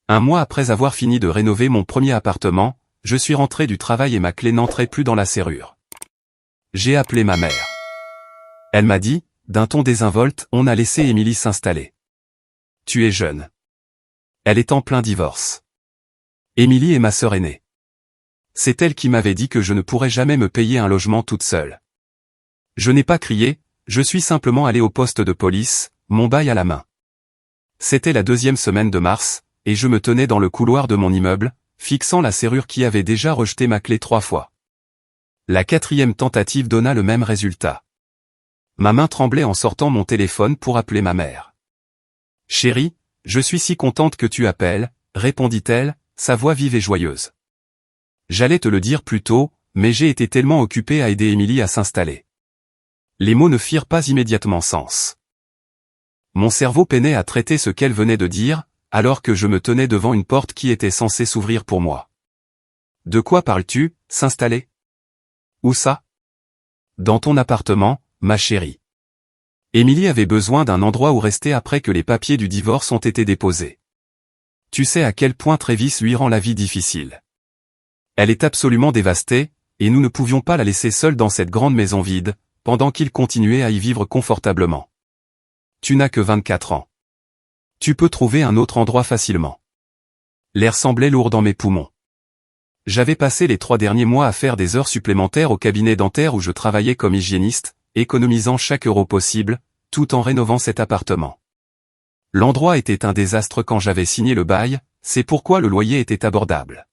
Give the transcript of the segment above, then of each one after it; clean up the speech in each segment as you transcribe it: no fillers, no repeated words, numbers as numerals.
Un mois après avoir fini de rénover mon premier appartement, je suis rentré du travail et ma clé n'entrait plus dans la serrure. J'ai appelé ma mère. Elle m'a dit, d'un ton désinvolte, on a laissé Émilie s'installer. Tu es jeune. Elle est en plein divorce. Émilie est ma sœur aînée. C'est elle qui m'avait dit que je ne pourrais jamais me payer un logement toute seule. Je n'ai pas crié, je suis simplement allé au poste de police, mon bail à la main. C'était la 2e semaine de mars, et je me tenais dans le couloir de mon immeuble, fixant la serrure qui avait déjà rejeté ma clé 3 fois. La 4e tentative donna le même résultat. Ma main tremblait en sortant mon téléphone pour appeler ma mère. « Chérie, je suis si contente que tu appelles », répondit-elle, sa voix vive et joyeuse. J'allais te le dire plus tôt, mais j'ai été tellement occupé à aider Émilie à s'installer. Les mots ne firent pas immédiatement sens. Mon cerveau peinait à traiter ce qu'elle venait de dire, alors que je me tenais devant une porte qui était censée s'ouvrir pour moi. De quoi parles-tu, s'installer? Où ça? Dans ton appartement, ma chérie. Émilie avait besoin d'un endroit où rester après que les papiers du divorce ont été déposés. Tu sais à quel point Travis lui rend la vie difficile. Elle est absolument dévastée, et nous ne pouvions pas la laisser seule dans cette grande maison vide, pendant qu'il continuait à y vivre confortablement. Tu n'as que 24 ans. Tu peux trouver un autre endroit facilement. L'air semblait lourd dans mes poumons. J'avais passé les 3 derniers mois à faire des heures supplémentaires au cabinet dentaire où je travaillais comme hygiéniste, économisant chaque euro possible, tout en rénovant cet appartement. L'endroit était un désastre quand j'avais signé le bail, c'est pourquoi le loyer était abordable.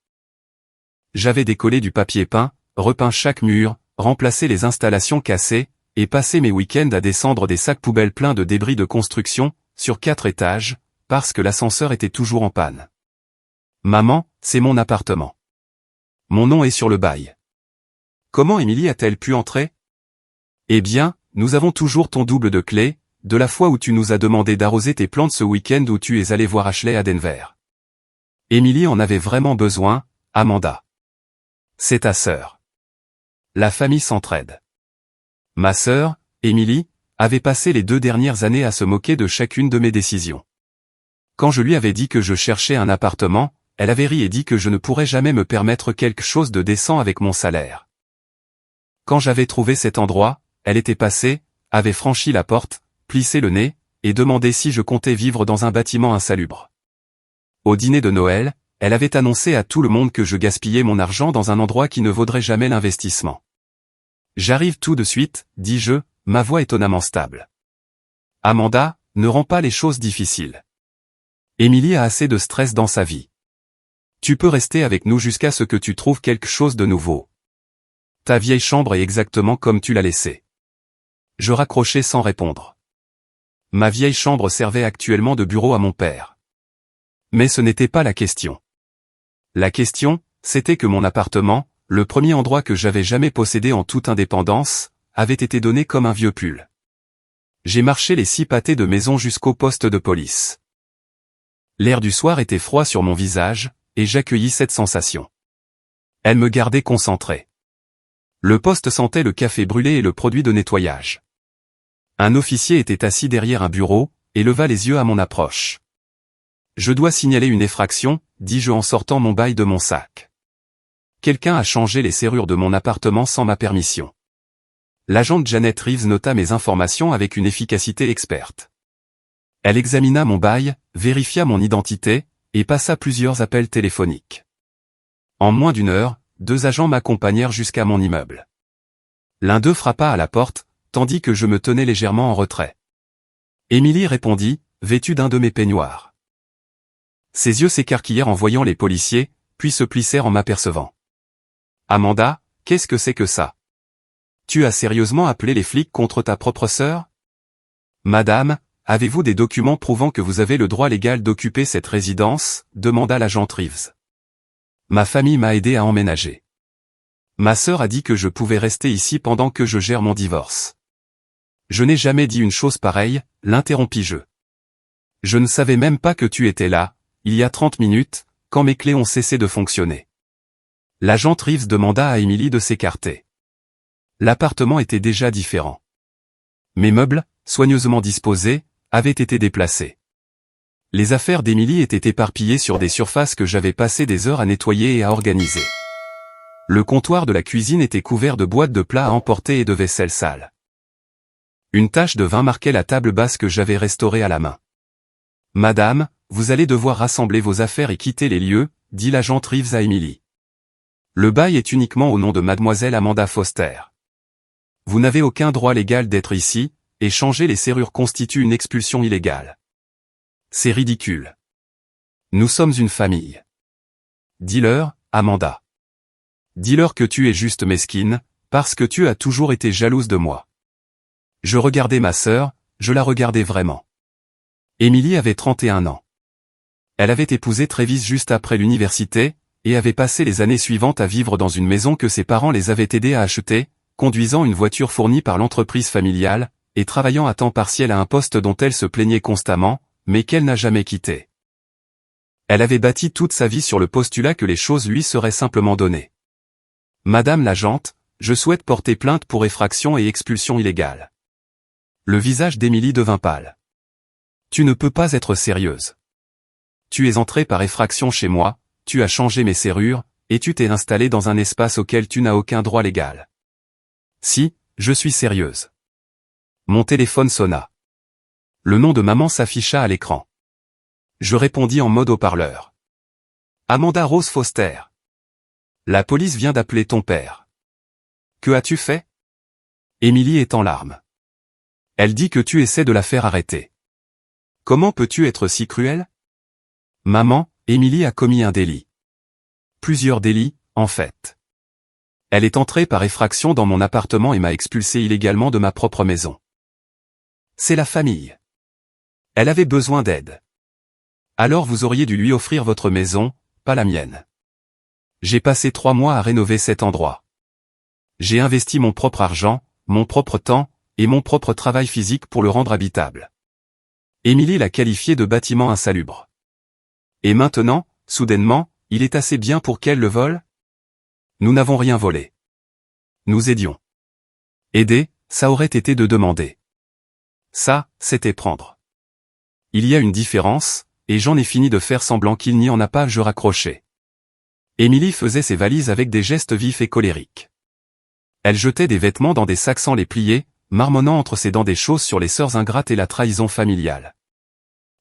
J'avais décollé du papier peint, repeint chaque mur, remplacé les installations cassées, et passé mes week-ends à descendre des sacs poubelles pleins de débris de construction, sur 4 étages, parce que l'ascenseur était toujours en panne. Maman, c'est mon appartement. Mon nom est sur le bail. Comment Émilie a-t-elle pu entrer? Eh bien, nous avons toujours ton double de clé, de la fois où tu nous as demandé d'arroser tes plantes ce week-end où tu es allé voir Ashley à Denver. Émilie en avait vraiment besoin, Amanda. C'est ta sœur. La famille s'entraide. Ma sœur, Émilie, avait passé les 2 dernières années à se moquer de chacune de mes décisions. Quand je lui avais dit que je cherchais un appartement, elle avait ri et dit que je ne pourrais jamais me permettre quelque chose de décent avec mon salaire. Quand j'avais trouvé cet endroit, elle était passée, avait franchi la porte, plissé le nez, et demandé si je comptais vivre dans un bâtiment insalubre. Au dîner de Noël, elle avait annoncé à tout le monde que je gaspillais mon argent dans un endroit qui ne vaudrait jamais l'investissement. J'arrive tout de suite, dis-je, ma voix étonnamment stable. Amanda, ne rends pas les choses difficiles. Émilie a assez de stress dans sa vie. Tu peux rester avec nous jusqu'à ce que tu trouves quelque chose de nouveau. Ta vieille chambre est exactement comme tu l'as laissée. Je raccrochai sans répondre. Ma vieille chambre servait actuellement de bureau à mon père. Mais ce n'était pas la question. La question, c'était que mon appartement, le premier endroit que j'avais jamais possédé en toute indépendance, avait été donné comme un vieux pull. J'ai marché les 6 pâtés de maison jusqu'au poste de police. L'air du soir était froid sur mon visage, et j'accueillis cette sensation. Elle me gardait concentré. Le poste sentait le café brûlé et le produit de nettoyage. Un officier était assis derrière un bureau, et leva les yeux à mon approche. Je dois signaler une effraction, dis-je en sortant mon bail de mon sac. Quelqu'un a changé les serrures de mon appartement sans ma permission. L'agente Janet Reeves nota mes informations avec une efficacité experte. Elle examina mon bail, vérifia mon identité, et passa plusieurs appels téléphoniques. En moins d'1 heure, 2 agents m'accompagnèrent jusqu'à mon immeuble. L'un d'eux frappa à la porte, tandis que je me tenais légèrement en retrait. Émilie répondit, vêtue d'un de mes peignoirs. Ses yeux s'écarquillèrent en voyant les policiers, puis se plissèrent en m'apercevant. Amanda, qu'est-ce que c'est que ça? Tu as sérieusement appelé les flics contre ta propre sœur? Madame, avez-vous des documents prouvant que vous avez le droit légal d'occuper cette résidence? Demanda l'agent Reeves. Ma famille m'a aidé à emménager. Ma sœur a dit que je pouvais rester ici pendant que je gère mon divorce. Je n'ai jamais dit une chose pareille, l'interrompis-je. Je ne savais même pas que tu étais là, il y a 30 minutes, quand mes clés ont cessé de fonctionner. L'agent Reeves demanda à Émilie de s'écarter. L'appartement était déjà différent. Mes meubles, soigneusement disposés, avaient été déplacés. Les affaires d'Émilie étaient éparpillées sur des surfaces que j'avais passé des heures à nettoyer et à organiser. Le comptoir de la cuisine était couvert de boîtes de plats à emporter et de vaisselle sale. Une tache de vin marquait la table basse que j'avais restaurée à la main. « Madame, vous allez devoir rassembler vos affaires et quitter les lieux », dit l'agent Reeves à Émilie. « Le bail est uniquement au nom de mademoiselle Amanda Foster. Vous n'avez aucun droit légal d'être ici, et changer les serrures constitue une expulsion illégale. C'est ridicule. Nous sommes une famille. Dis-leur, Amanda. Dis-leur que tu es juste mesquine, parce que tu as toujours été jalouse de moi. » Je regardais ma sœur, je la regardais vraiment. Émilie avait 31 ans. Elle avait épousé Travis juste après l'université, et avait passé les années suivantes à vivre dans une maison que ses parents les avaient aidés à acheter, conduisant une voiture fournie par l'entreprise familiale, et travaillant à temps partiel à un poste dont elle se plaignait constamment, mais qu'elle n'a jamais quitté. Elle avait bâti toute sa vie sur le postulat que les choses lui seraient simplement données. « Madame l'agente, je souhaite porter plainte pour effraction et expulsion illégale. » Le visage d'Émilie devint pâle. « Tu ne peux pas être sérieuse. Tu es entrée par effraction chez moi, tu as changé mes serrures, et tu t'es installée dans un espace auquel tu n'as aucun droit légal. » « Si, je suis sérieuse. » Mon téléphone sonna. Le nom de maman s'afficha à l'écran. Je répondis en mode haut-parleur. « Amanda Rose Foster. La police vient d'appeler ton père. »« Que as-tu fait ?» Émilie est en larmes. Elle dit que tu essaies de la faire arrêter. « Comment peux-tu être si cruel ?»« Maman, Émilie a commis un délit. Plusieurs délits, en fait. Elle est entrée par effraction dans mon appartement et m'a expulsé illégalement de ma propre maison. C'est la famille. Elle avait besoin d'aide. Alors vous auriez dû lui offrir votre maison, pas la mienne. J'ai passé 3 mois à rénover cet endroit. J'ai investi mon propre argent, mon propre temps, et mon propre travail physique pour le rendre habitable. » Émilie l'a qualifié de bâtiment insalubre. Et maintenant, soudainement, il est assez bien pour qu'elle le vole ? Nous n'avons rien volé. Nous aidions. Aider, ça aurait été de demander. Ça, c'était prendre. Il y a une différence, et j'en ai fini de faire semblant qu'il n'y en a pas, je raccrochais. Émilie faisait ses valises avec des gestes vifs et colériques. Elle jetait des vêtements dans des sacs sans les plier, marmonnant entre ses dents des choses sur les sœurs ingrates et la trahison familiale.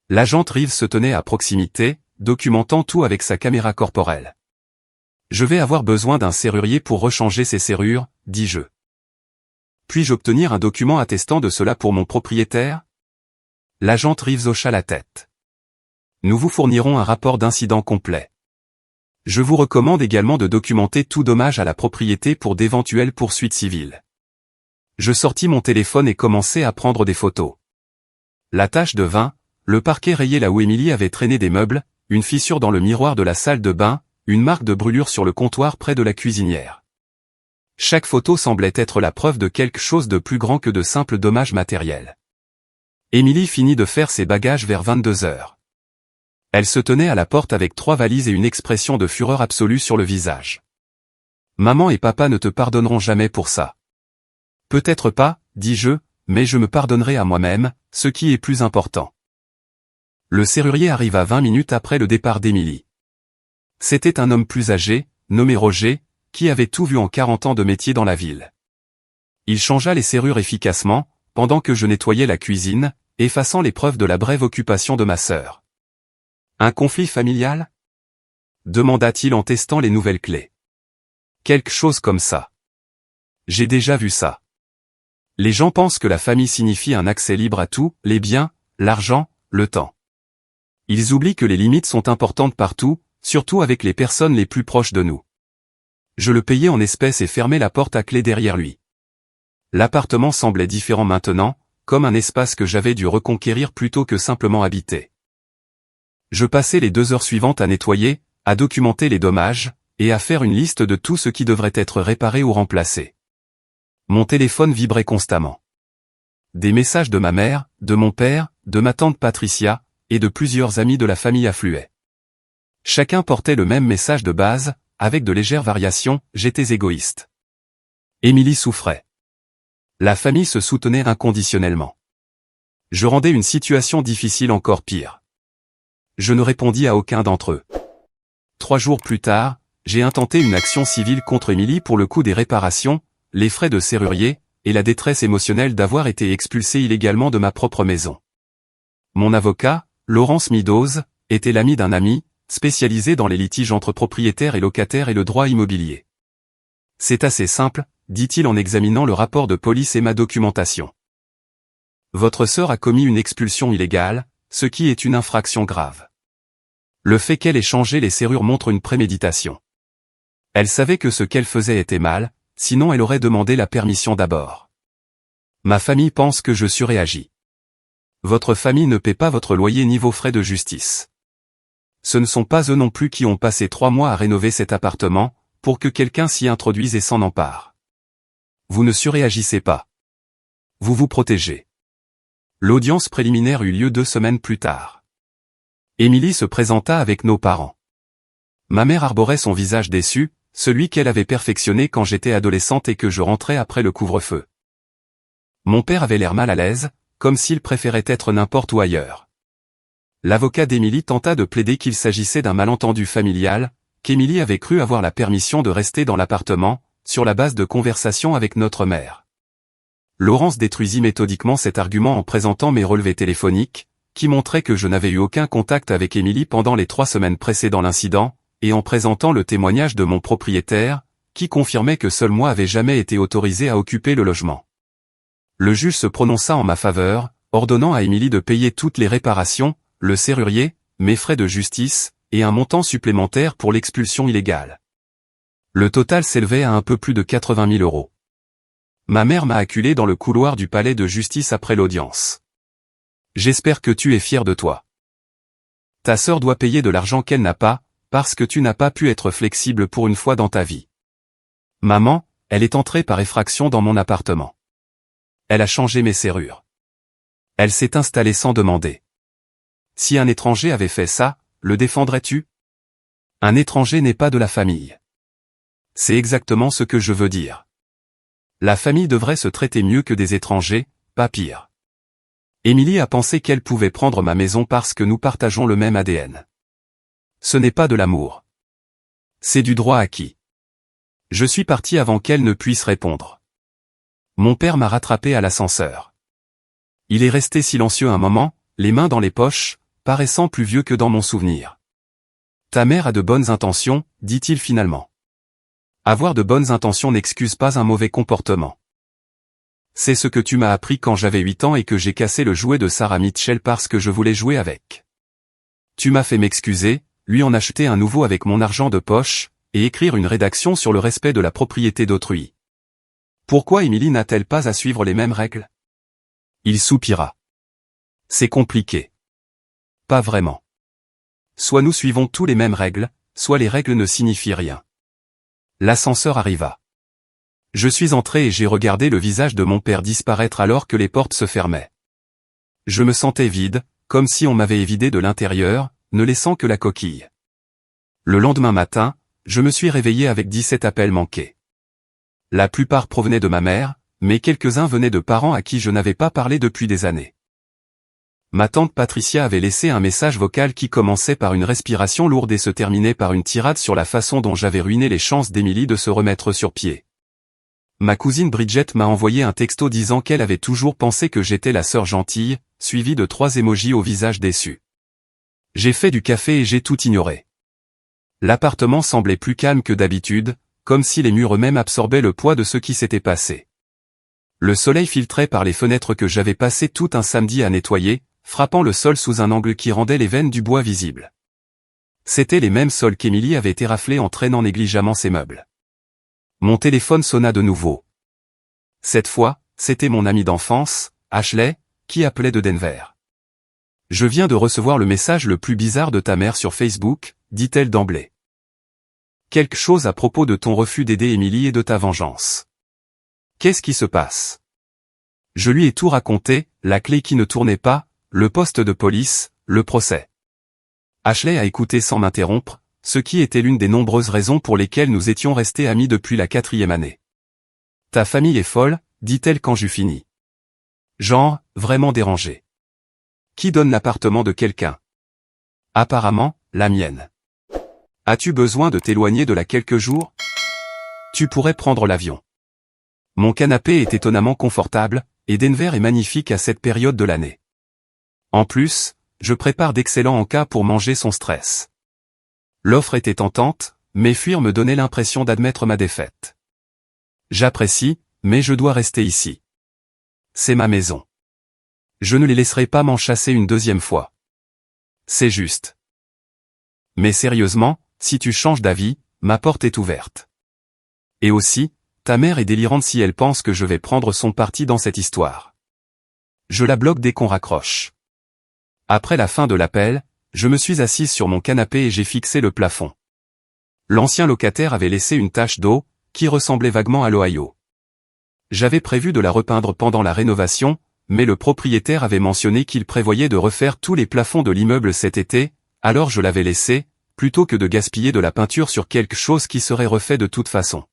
L'agent Reeves se tenait à proximité, documentant tout avec sa caméra corporelle. « Je vais avoir besoin d'un serrurier pour rechanger ces serrures, dis-je. Puis-je obtenir un document attestant de cela pour mon propriétaire ?» L'agent Reeves hocha la tête. « Nous vous fournirons un rapport d'incident complet. Je vous recommande également de documenter tout dommage à la propriété pour d'éventuelles poursuites civiles. » Je sortis mon téléphone et commençai à prendre des photos. La tache de vin, le parquet rayé là où Émilie avait traîné des meubles, une fissure dans le miroir de la salle de bain, une marque de brûlure sur le comptoir près de la cuisinière. Chaque photo semblait être la preuve de quelque chose de plus grand que de simples dommages matériels. Émilie finit de faire ses bagages vers 22 heures. Elle se tenait à la porte avec 3 valises et une expression de fureur absolue sur le visage. « Maman et papa ne te pardonneront jamais pour ça. »« Peut-être pas, dis-je, mais je me pardonnerai à moi-même, ce qui est plus important. » Le serrurier arriva 20 minutes après le départ d'Émilie. C'était un homme plus âgé, nommé Roger, qui avait tout vu en 40 ans de métier dans la ville. Il changea les serrures efficacement, pendant que je nettoyais la cuisine, effaçant les preuves de la brève occupation de ma sœur. « Un conflit familial ?» demanda-t-il en testant les nouvelles clés. « Quelque chose comme ça. J'ai déjà vu ça. Les gens pensent que la famille signifie un accès libre à tout, les biens, l'argent, le temps. Ils oublient que les limites sont importantes partout, surtout avec les personnes les plus proches de nous. » Je le payai en espèces et fermai la porte à clé derrière lui. L'appartement semblait différent maintenant, comme un espace que j'avais dû reconquérir plutôt que simplement habiter. Je passai les 2 heures suivantes à nettoyer, à documenter les dommages, et à faire une liste de tout ce qui devrait être réparé ou remplacé. Mon téléphone vibrait constamment. Des messages de ma mère, de mon père, de ma tante Patricia, et de plusieurs amis de la famille affluaient. Chacun portait le même message de base, avec de légères variations, j'étais égoïste. Émilie souffrait. La famille se soutenait inconditionnellement. Je rendais une situation difficile encore pire. Je ne répondis à aucun d'entre eux. 3 jours plus tard, j'ai intenté une action civile contre Émilie pour le coût des réparations, les frais de serrurier, et la détresse émotionnelle d'avoir été expulsé illégalement de ma propre maison. Mon avocat, Laurence Meadows, était l'ami d'un ami, spécialisé dans les litiges entre propriétaires et locataires et le droit immobilier. C'est assez simple, dit-il en examinant le rapport de police et ma documentation. Votre sœur a commis une expulsion illégale, ce qui est une infraction grave. Le fait qu'elle ait changé les serrures montre une préméditation. Elle savait que ce qu'elle faisait était mal, sinon elle aurait demandé la permission d'abord. Ma famille pense que je surréagis. Votre famille ne paie pas votre loyer ni vos frais de justice. Ce ne sont pas eux non plus qui ont passé 3 mois à rénover cet appartement, pour que quelqu'un s'y introduise et s'en empare. Vous ne surréagissez pas. Vous vous protégez. L'audience préliminaire eut lieu 2 semaines plus tard. Émilie se présenta avec nos parents. Ma mère arborait son visage déçu, celui qu'elle avait perfectionné quand j'étais adolescente et que je rentrais après le couvre-feu. Mon père avait l'air mal à l'aise, comme s'il préférait être n'importe où ailleurs. L'avocat d'Émilie tenta de plaider qu'il s'agissait d'un malentendu familial, qu'Émilie avait cru avoir la permission de rester dans l'appartement, sur la base de conversations avec notre mère. Laurence détruisit méthodiquement cet argument en présentant mes relevés téléphoniques, qui montraient que je n'avais eu aucun contact avec Émilie pendant les 3 semaines précédant l'incident, et en présentant le témoignage de mon propriétaire, qui confirmait que seul moi avais jamais été autorisé à occuper le logement. Le juge se prononça en ma faveur, ordonnant à Émilie de payer toutes les réparations, le serrurier, mes frais de justice, et un montant supplémentaire pour l'expulsion illégale. Le total s'élevait à un peu plus de 80 000 €. Ma mère m'a acculé dans le couloir du palais de justice après l'audience. J'espère que tu es fier de toi. Ta sœur doit payer de l'argent qu'elle n'a pas, parce que tu n'as pas pu être flexible pour une fois dans ta vie. Maman, elle est entrée par effraction dans mon appartement. Elle a changé mes serrures. Elle s'est installée sans demander. Si un étranger avait fait ça, le défendrais-tu? Un étranger n'est pas de la famille. C'est exactement ce que je veux dire. La famille devrait se traiter mieux que des étrangers, pas pire. Émilie a pensé qu'elle pouvait prendre ma maison parce que nous partageons le même ADN. Ce n'est pas de l'amour. C'est du droit acquis. Je suis parti avant qu'elle ne puisse répondre. Mon père m'a rattrapé à l'ascenseur. Il est resté silencieux un moment, les mains dans les poches, paraissant plus vieux que dans mon souvenir. Ta mère a de bonnes intentions, dit-il finalement. Avoir de bonnes intentions n'excuse pas un mauvais comportement. C'est ce que tu m'as appris quand j'avais 8 ans et que j'ai cassé le jouet de Sarah Mitchell parce que je voulais jouer avec. Tu m'as fait m'excuser, lui en acheter un nouveau avec mon argent de poche, et écrire une rédaction sur le respect de la propriété d'autrui. Pourquoi Émilie n'a-t-elle pas à suivre les mêmes règles? Il soupira. C'est compliqué. Pas vraiment. Soit nous suivons tous les mêmes règles, soit les règles ne signifient rien. L'ascenseur arriva. Je suis entré et j'ai regardé le visage de mon père disparaître alors que les portes se fermaient. Je me sentais vide, comme si on m'avait vidé de l'intérieur, ne laissant que la coquille. Le lendemain matin, je me suis réveillé avec 17 appels manqués. La plupart provenaient de ma mère, mais quelques-uns venaient de parents à qui je n'avais pas parlé depuis des années. Ma tante Patricia avait laissé un message vocal qui commençait par une respiration lourde et se terminait par une tirade sur la façon dont j'avais ruiné les chances d'Émilie de se remettre sur pied. Ma cousine Bridget m'a envoyé un texto disant qu'elle avait toujours pensé que j'étais la sœur gentille, suivi de 3 émojis au visage déçu. J'ai fait du café et j'ai tout ignoré. L'appartement semblait plus calme que d'habitude, comme si les murs eux-mêmes absorbaient le poids de ce qui s'était passé. Le soleil filtrait par les fenêtres que j'avais passé tout un samedi à nettoyer, frappant le sol sous un angle qui rendait les veines du bois visibles. C'étaient les mêmes sols qu'Émilie avait éraflés en traînant négligemment ses meubles. Mon téléphone sonna de nouveau. Cette fois, c'était mon ami d'enfance, Ashley, qui appelait de Denver. Je viens de recevoir le message le plus bizarre de ta mère sur Facebook, dit-elle d'emblée. Quelque chose à propos de ton refus d'aider Émilie et de ta vengeance. Qu'est-ce qui se passe? Je lui ai tout raconté, la clé qui ne tournait pas, le poste de police, le procès. Ashley a écouté sans m'interrompre, ce qui était l'une des nombreuses raisons pour lesquelles nous étions restés amis depuis la 4e année. Ta famille est folle, dit-elle quand j'eus fini. Genre, vraiment dérangé. Qui donne l'appartement de quelqu'un? Apparemment, la mienne. As-tu besoin de t'éloigner de là quelques jours? Tu pourrais prendre l'avion. Mon canapé est étonnamment confortable, et Denver est magnifique à cette période de l'année. En plus, je prépare d'excellents encas pour manger son stress. L'offre était tentante, mais fuir me donnait l'impression d'admettre ma défaite. J'apprécie, mais je dois rester ici. C'est ma maison. Je ne les laisserai pas m'en chasser une deuxième fois. C'est juste. Mais sérieusement, si tu changes d'avis, ma porte est ouverte. Et aussi, ta mère est délirante si elle pense que je vais prendre son parti dans cette histoire. Je la bloque dès qu'on raccroche. Après la fin de l'appel, je me suis assise sur mon canapé et j'ai fixé le plafond. L'ancien locataire avait laissé une tache d'eau, qui ressemblait vaguement à l'Ohio. J'avais prévu de la repeindre pendant la rénovation, mais le propriétaire avait mentionné qu'il prévoyait de refaire tous les plafonds de l'immeuble cet été, alors je l'avais laissé, plutôt que de gaspiller de la peinture sur quelque chose qui serait refait de toute façon.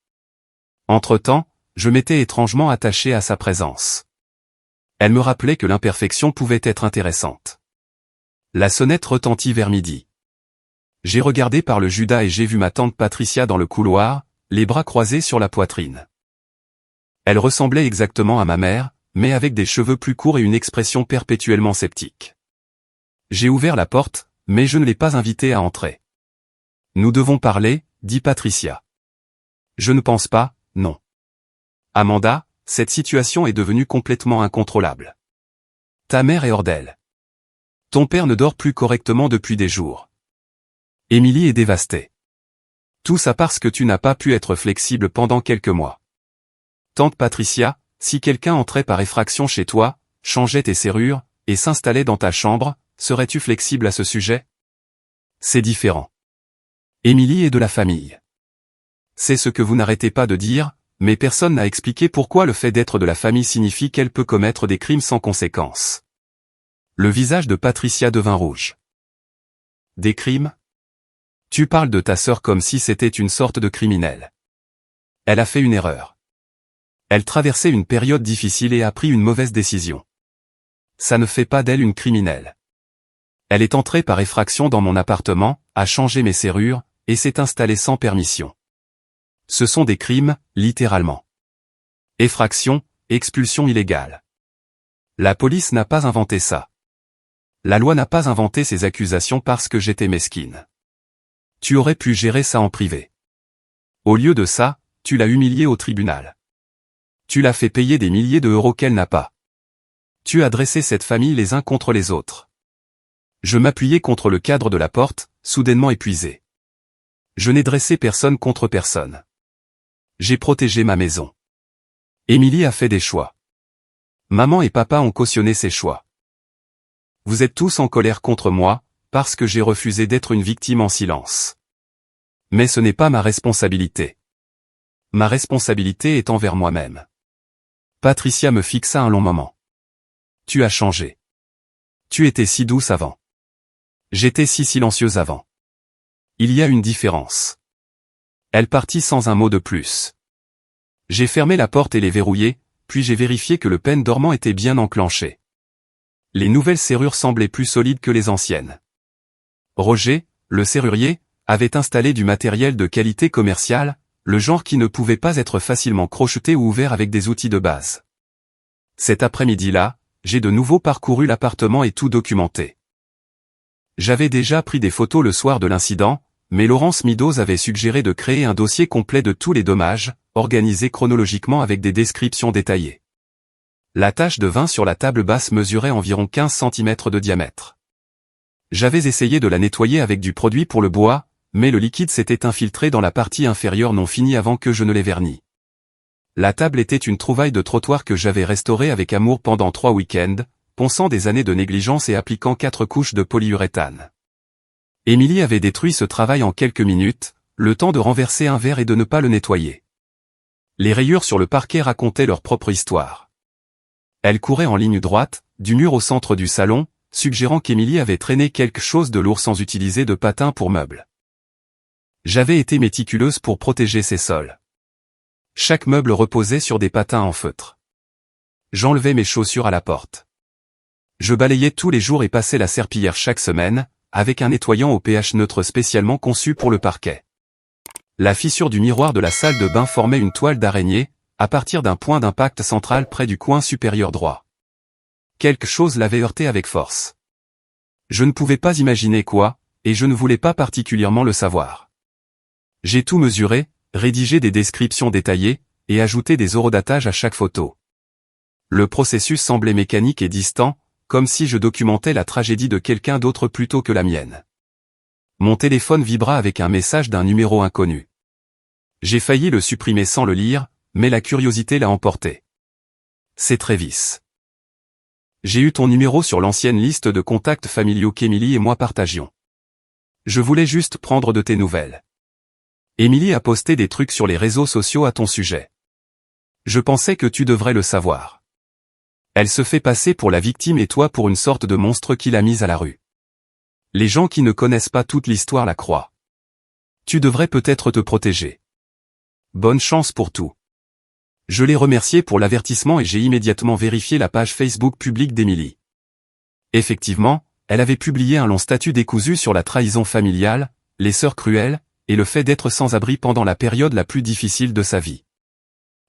Entre-temps, je m'étais étrangement attaché à sa présence. Elle me rappelait que l'imperfection pouvait être intéressante. La sonnette retentit vers midi. J'ai regardé par le Judas et j'ai vu ma tante Patricia dans le couloir, les bras croisés sur la poitrine. Elle ressemblait exactement à ma mère, mais avec des cheveux plus courts et une expression perpétuellement sceptique. J'ai ouvert la porte, mais je ne l'ai pas invitée à entrer. Nous devons parler, dit Patricia. Je ne pense pas, non. Amanda, cette situation est devenue complètement incontrôlable. Ta mère est hors d'elle. Ton père ne dort plus correctement depuis des jours. Émilie est dévastée. Tout ça parce que tu n'as pas pu être flexible pendant quelques mois. Tante Patricia, si quelqu'un entrait par effraction chez toi, changeait tes serrures, et s'installait dans ta chambre, serais-tu flexible à ce sujet? C'est différent. Émilie est de la famille. C'est ce que vous n'arrêtez pas de dire, mais personne n'a expliqué pourquoi le fait d'être de la famille signifie qu'elle peut commettre des crimes sans conséquence. Le visage de Patricia devint rouge. Des crimes? Tu parles de ta sœur comme si c'était une sorte de criminel. Elle a fait une erreur. Elle traversait une période difficile et a pris une mauvaise décision. Ça ne fait pas d'elle une criminelle. Elle est entrée par effraction dans mon appartement, a changé mes serrures, et s'est installée sans permission. Ce sont des crimes, littéralement. Effraction, expulsion illégale. La police n'a pas inventé ça. La loi n'a pas inventé ces accusations parce que j'étais mesquine. Tu aurais pu gérer ça en privé. Au lieu de ça, tu l'as humiliée au tribunal. Tu l'as fait payer des milliers d'euros qu'elle n'a pas. Tu as dressé cette famille les uns contre les autres. Je m'appuyais contre le cadre de la porte, soudainement épuisé. Je n'ai dressé personne contre personne. J'ai protégé ma maison. Émilie a fait des choix. Maman et papa ont cautionné ses choix. Vous êtes tous en colère contre moi, parce que j'ai refusé d'être une victime en silence. Mais ce n'est pas ma responsabilité. Ma responsabilité est envers moi-même. Patricia me fixa un long moment. Tu as changé. Tu étais si douce avant. J'étais si silencieuse avant. Il y a une différence. Elle partit sans un mot de plus. J'ai fermé la porte et les verrouillé, puis j'ai vérifié que le pen dormant était bien enclenché. Les nouvelles serrures semblaient plus solides que les anciennes. Roger, le serrurier, avait installé du matériel de qualité commerciale, le genre qui ne pouvait pas être facilement crocheté ou ouvert avec des outils de base. Cet après-midi-là, j'ai de nouveau parcouru l'appartement et tout documenté. J'avais déjà pris des photos le soir de l'incident, mais Laurence Meadows avait suggéré de créer un dossier complet de tous les dommages, organisé chronologiquement avec des descriptions détaillées. La tache de vin sur la table basse mesurait environ 15 cm de diamètre. J'avais essayé de la nettoyer avec du produit pour le bois, mais le liquide s'était infiltré dans la partie inférieure non finie avant que je ne l'ai verni. La table était une trouvaille de trottoir que j'avais restaurée avec amour pendant 3 week-ends, ponçant des années de négligence et appliquant 4 couches de polyuréthane. Émilie avait détruit ce travail en quelques minutes, le temps de renverser un verre et de ne pas le nettoyer. Les rayures sur le parquet racontaient leur propre histoire. Elles couraient en ligne droite, du mur au centre du salon, suggérant qu'Émilie avait traîné quelque chose de lourd sans utiliser de patins pour meubles. J'avais été méticuleuse pour protéger ces sols. Chaque meuble reposait sur des patins en feutre. J'enlevais mes chaussures à la porte. Je balayais tous les jours et passais la serpillière chaque semaine, avec un nettoyant au pH neutre spécialement conçu pour le parquet. La fissure du miroir de la salle de bain formait une toile d'araignée, à partir d'un point d'impact central près du coin supérieur droit. Quelque chose l'avait heurté avec force. Je ne pouvais pas imaginer quoi, et je ne voulais pas particulièrement le savoir. J'ai tout mesuré, rédigé des descriptions détaillées, et ajouté des horodatages à chaque photo. Le processus semblait mécanique et distant, comme si je documentais la tragédie de quelqu'un d'autre plutôt que la mienne. Mon téléphone vibra avec un message d'un numéro inconnu. J'ai failli le supprimer sans le lire, mais la curiosité l'a emporté. C'est Travis. J'ai eu ton numéro sur l'ancienne liste de contacts familiaux qu'Emily et moi partagions. Je voulais juste prendre de tes nouvelles. Emily a posté des trucs sur les réseaux sociaux à ton sujet. Je pensais que tu devrais le savoir. Elle se fait passer pour la victime et toi pour une sorte de monstre qui l'a mise à la rue. Les gens qui ne connaissent pas toute l'histoire la croient. Tu devrais peut-être te protéger. Bonne chance pour tout. Je l'ai remercié pour l'avertissement et j'ai immédiatement vérifié la page Facebook publique d'Emily. Effectivement, elle avait publié un long statut décousu sur la trahison familiale, les sœurs cruelles, et le fait d'être sans abri pendant la période la plus difficile de sa vie.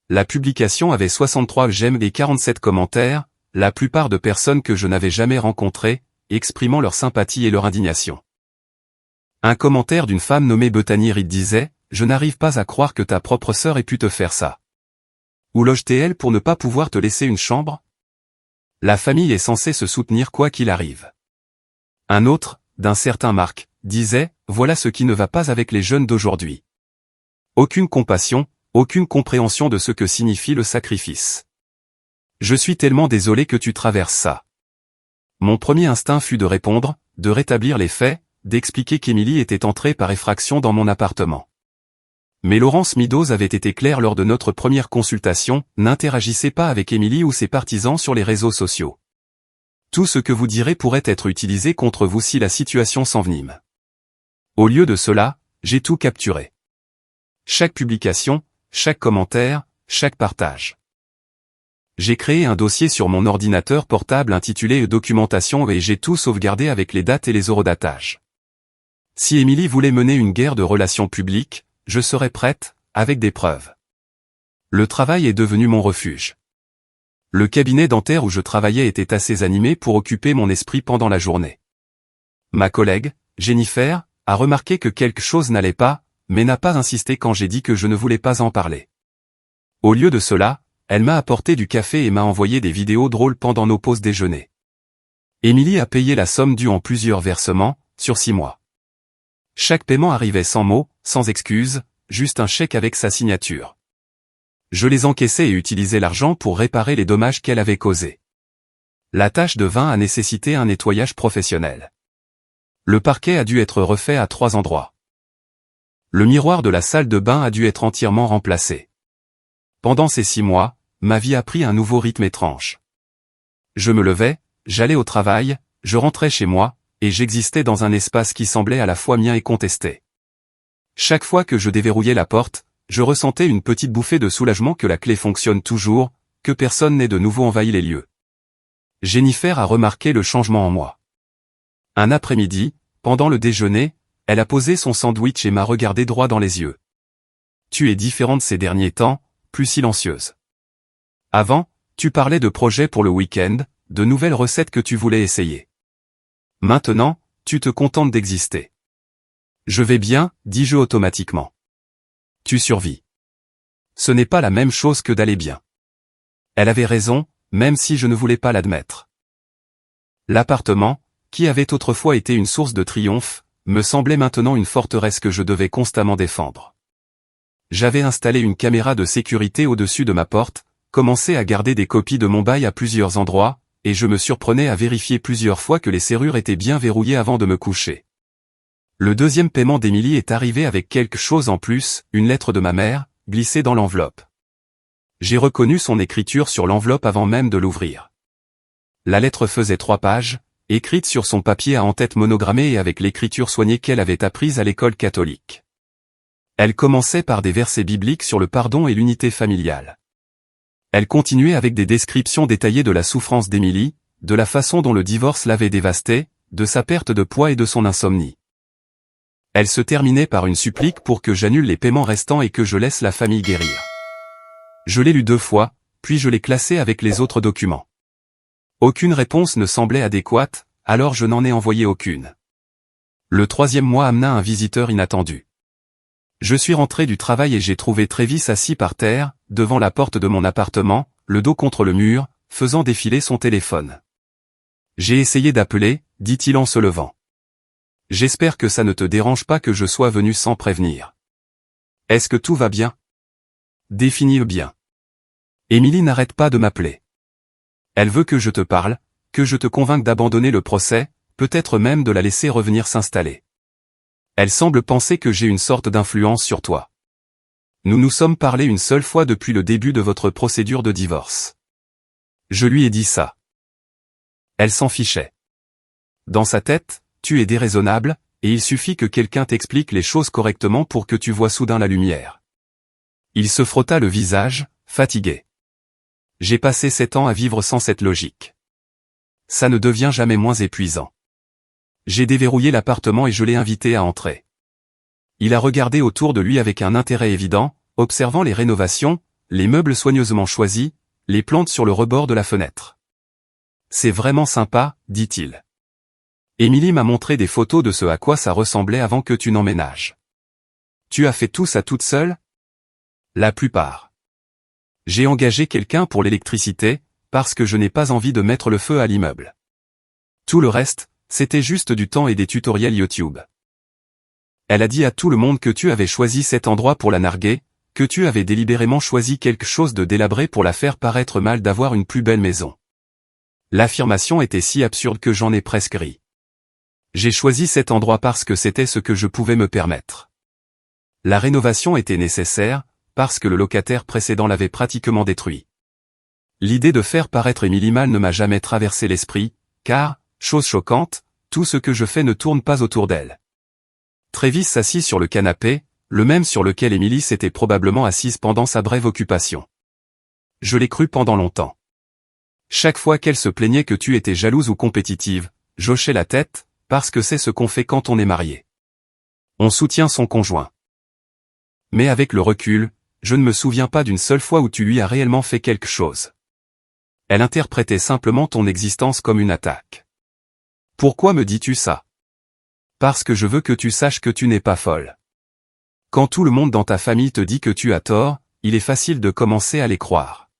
La publication avait 63 j'aime et 47 commentaires, la plupart de personnes que je n'avais jamais rencontrées, exprimant leur sympathie et leur indignation. Un commentaire d'une femme nommée Bethany Reed disait « Je n'arrive pas à croire que ta propre sœur ait pu te faire ça. Où loge-t-elle pour ne pas pouvoir te laisser une chambre? La famille est censée se soutenir quoi qu'il arrive. » Un autre, d'un certain Marc, disait « Voilà ce qui ne va pas avec les jeunes d'aujourd'hui. Aucune compassion, aucune compréhension de ce que signifie le sacrifice. Je suis tellement désolé que tu traverses ça. » Mon premier instinct fut de répondre, de rétablir les faits, d'expliquer qu'Emily était entrée par effraction dans mon appartement. Mais Laurence Meadows avait été claire lors de notre première consultation, n'interagissez pas avec Emily ou ses partisans sur les réseaux sociaux. Tout ce que vous direz pourrait être utilisé contre vous si la situation s'envenime. Au lieu de cela, j'ai tout capturé. Chaque publication, chaque commentaire, chaque partage. J'ai créé un dossier sur mon ordinateur portable intitulé Documentation et j'ai tout sauvegardé avec les dates et les horodatages. Si Emily voulait mener une guerre de relations publiques, je serais prête, avec des preuves. Le travail est devenu mon refuge. Le cabinet dentaire où je travaillais était assez animé pour occuper mon esprit pendant la journée. Ma collègue, Jennifer, a remarqué que quelque chose n'allait pas, mais n'a pas insisté quand j'ai dit que je ne voulais pas en parler. Au lieu de cela, elle m'a apporté du café et m'a envoyé des vidéos drôles pendant nos pauses déjeuner. Emily a payé la somme due en plusieurs versements, sur 6 mois. Chaque paiement arrivait sans mots, sans excuses, juste un chèque avec sa signature. Je les encaissais et utilisais l'argent pour réparer les dommages qu'elle avait causés. La tâche de vin a nécessité un nettoyage professionnel. Le parquet a dû être refait à 3 endroits. Le miroir de la salle de bain a dû être entièrement remplacé. Pendant ces 6 mois, ma vie a pris un nouveau rythme étrange. Je me levais, j'allais au travail, je rentrais chez moi, et j'existais dans un espace qui semblait à la fois mien et contesté. Chaque fois que je déverrouillais la porte, je ressentais une petite bouffée de soulagement que la clé fonctionne toujours, que personne n'ait de nouveau envahi les lieux. Jennifer a remarqué le changement en moi. Un après-midi, pendant le déjeuner, elle a posé son sandwich et m'a regardé droit dans les yeux. Tu es différente ces derniers temps, plus silencieuse. Avant, tu parlais de projets pour le week-end, de nouvelles recettes que tu voulais essayer. Maintenant, tu te contentes d'exister. Je vais bien, dis-je automatiquement. Tu survis. Ce n'est pas la même chose que d'aller bien. Elle avait raison, même si je ne voulais pas l'admettre. L'appartement, qui avait autrefois été une source de triomphe, me semblait maintenant une forteresse que je devais constamment défendre. J'avais installé une caméra de sécurité au-dessus de ma porte, commencé à garder des copies de mon bail à plusieurs endroits, et je me surprenais à vérifier plusieurs fois que les serrures étaient bien verrouillées avant de me coucher. Le deuxième paiement d'Emily est arrivé avec quelque chose en plus, une lettre de ma mère, glissée dans l'enveloppe. J'ai reconnu son écriture sur l'enveloppe avant même de l'ouvrir. La lettre faisait 3 pages, écrite sur son papier à en-tête monogrammé et avec l'écriture soignée qu'elle avait apprise à l'école catholique. Elle commençait par des versets bibliques sur le pardon et l'unité familiale. Elle continuait avec des descriptions détaillées de la souffrance d'Emily, de la façon dont le divorce l'avait dévastée, de sa perte de poids et de son insomnie. Elle se terminait par une supplique pour que j'annule les paiements restants et que je laisse la famille guérir. Je l'ai lu 2 fois, puis je l'ai classé avec les autres documents. Aucune réponse ne semblait adéquate, alors je n'en ai envoyé aucune. Le 3e mois amena un visiteur inattendu. Je suis rentré du travail et j'ai trouvé Travis assis par terre, devant la porte de mon appartement, le dos contre le mur, faisant défiler son téléphone. J'ai essayé d'appeler, dit-il en se levant. J'espère que ça ne te dérange pas que je sois venu sans prévenir. Est-ce que tout va bien? Définis-le bien. Émilie n'arrête pas de m'appeler. Elle veut que je te parle, que je te convainque d'abandonner le procès, peut-être même de la laisser revenir s'installer. Elle semble penser que j'ai une sorte d'influence sur toi. Nous nous sommes parlé une seule fois depuis le début de votre procédure de divorce. Je lui ai dit ça. Elle s'en fichait. Dans sa tête, tu es déraisonnable, et il suffit que quelqu'un t'explique les choses correctement pour que tu vois soudain la lumière. Il se frotta le visage, fatigué. J'ai passé 7 ans à vivre sans cette logique. Ça ne devient jamais moins épuisant. J'ai déverrouillé l'appartement et je l'ai invité à entrer. Il a regardé autour de lui avec un intérêt évident, observant les rénovations, les meubles soigneusement choisis, les plantes sur le rebord de la fenêtre. C'est vraiment sympa, dit-il. Émilie m'a montré des photos de ce à quoi ça ressemblait avant que tu n'emménages. Tu as fait tout ça toute seule? La plupart. J'ai engagé quelqu'un pour l'électricité, parce que je n'ai pas envie de mettre le feu à l'immeuble. Tout le reste, c'était juste du temps et des tutoriels YouTube. Elle a dit à tout le monde que tu avais choisi cet endroit pour la narguer, que tu avais délibérément choisi quelque chose de délabré pour la faire paraître mal d'avoir une plus belle maison. L'affirmation était si absurde que j'en ai presque ri. J'ai choisi cet endroit parce que c'était ce que je pouvais me permettre. La rénovation était nécessaire, parce que le locataire précédent l'avait pratiquement détruit. L'idée de faire paraître Émilie mal ne m'a jamais traversé l'esprit, car, chose choquante, tout ce que je fais ne tourne pas autour d'elle. Travis s'assit sur le canapé, le même sur lequel Émilie s'était probablement assise pendant sa brève occupation. Je l'ai cru pendant longtemps. Chaque fois qu'elle se plaignait que tu étais jalouse ou compétitive, j'hochais la tête, parce que c'est ce qu'on fait quand on est marié. On soutient son conjoint. Mais avec le recul, je ne me souviens pas d'une seule fois où tu lui as réellement fait quelque chose. Elle interprétait simplement ton existence comme une attaque. Pourquoi me dis-tu ça? Parce que je veux que tu saches que tu n'es pas folle. Quand tout le monde dans ta famille te dit que tu as tort, il est facile de commencer à les croire.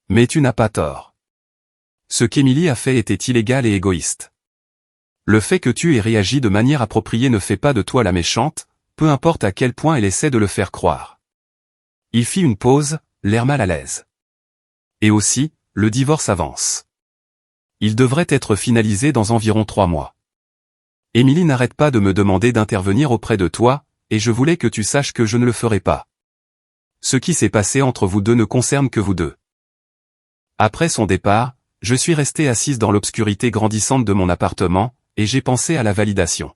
Mais tu n'as pas tort. Ce qu'Émilie a fait était illégal et égoïste. Le fait que tu aies réagi de manière appropriée ne fait pas de toi la méchante, peu importe à quel point elle essaie de le faire croire. Il fit une pause, l'air mal à l'aise. Et aussi, le divorce avance. Il devrait être finalisé dans environ 3 mois. Émilie n'arrête pas de me demander d'intervenir auprès de toi, et je voulais que tu saches que je ne le ferai pas. Ce qui s'est passé entre vous deux ne concerne que vous deux. Après son départ, je suis restée assise dans l'obscurité grandissante de mon appartement, et j'ai pensé à la validation.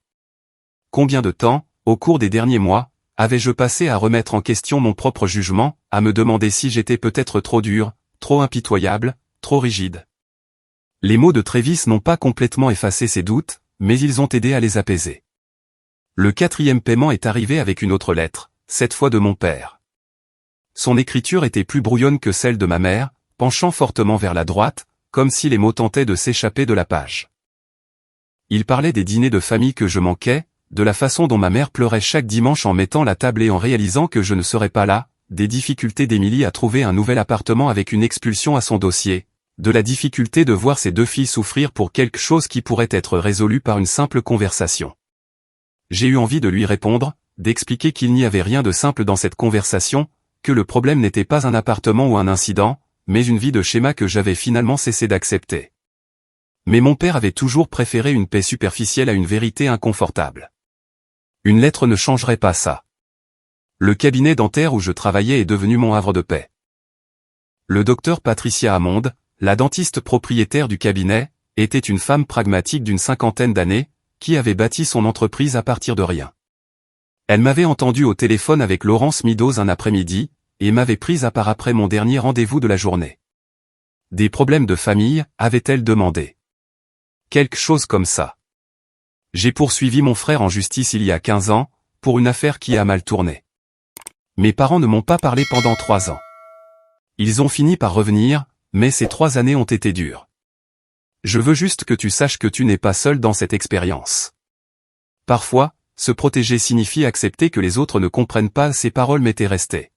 Combien de temps, au cours des derniers mois, avais-je passé à remettre en question mon propre jugement, à me demander si j'étais peut-être trop dur, trop impitoyable, trop rigide. Les mots de Travis n'ont pas complètement effacé ces doutes, mais ils ont aidé à les apaiser. Le 4e paiement est arrivé avec une autre lettre, cette fois de mon père. Son écriture était plus brouillonne que celle de ma mère, penchant fortement vers la droite, comme si les mots tentaient de s'échapper de la page. Il parlait des dîners de famille que je manquais, de la façon dont ma mère pleurait chaque dimanche en mettant la table et en réalisant que je ne serais pas là, des difficultés d'Émilie à trouver un nouvel appartement avec une expulsion à son dossier, de la difficulté de voir ses 2 filles souffrir pour quelque chose qui pourrait être résolu par une simple conversation. J'ai eu envie de lui répondre, d'expliquer qu'il n'y avait rien de simple dans cette conversation, que le problème n'était pas un appartement ou un incident, mais une vie de schéma que j'avais finalement cessé d'accepter. Mais mon père avait toujours préféré une paix superficielle à une vérité inconfortable. Une lettre ne changerait pas ça. Le cabinet dentaire où je travaillais est devenu mon havre de paix. Le docteur Patricia Hammond, la dentiste propriétaire du cabinet, était une femme pragmatique d'une 50aine d'années, qui avait bâti son entreprise à partir de rien. Elle m'avait entendu au téléphone avec Laurence Meadows un après-midi, et m'avait prise à part après mon dernier rendez-vous de la journée. Des problèmes de famille, avait-elle demandé. Quelque chose comme ça. J'ai poursuivi mon frère en justice il y a 15 ans, pour une affaire qui a mal tourné. Mes parents ne m'ont pas parlé pendant 3 ans. Ils ont fini par revenir, mais ces 3 années ont été dures. Je veux juste que tu saches que tu n'es pas seul dans cette expérience. Parfois, se protéger signifie accepter que les autres ne comprennent pas. Ces paroles m'étaient restées.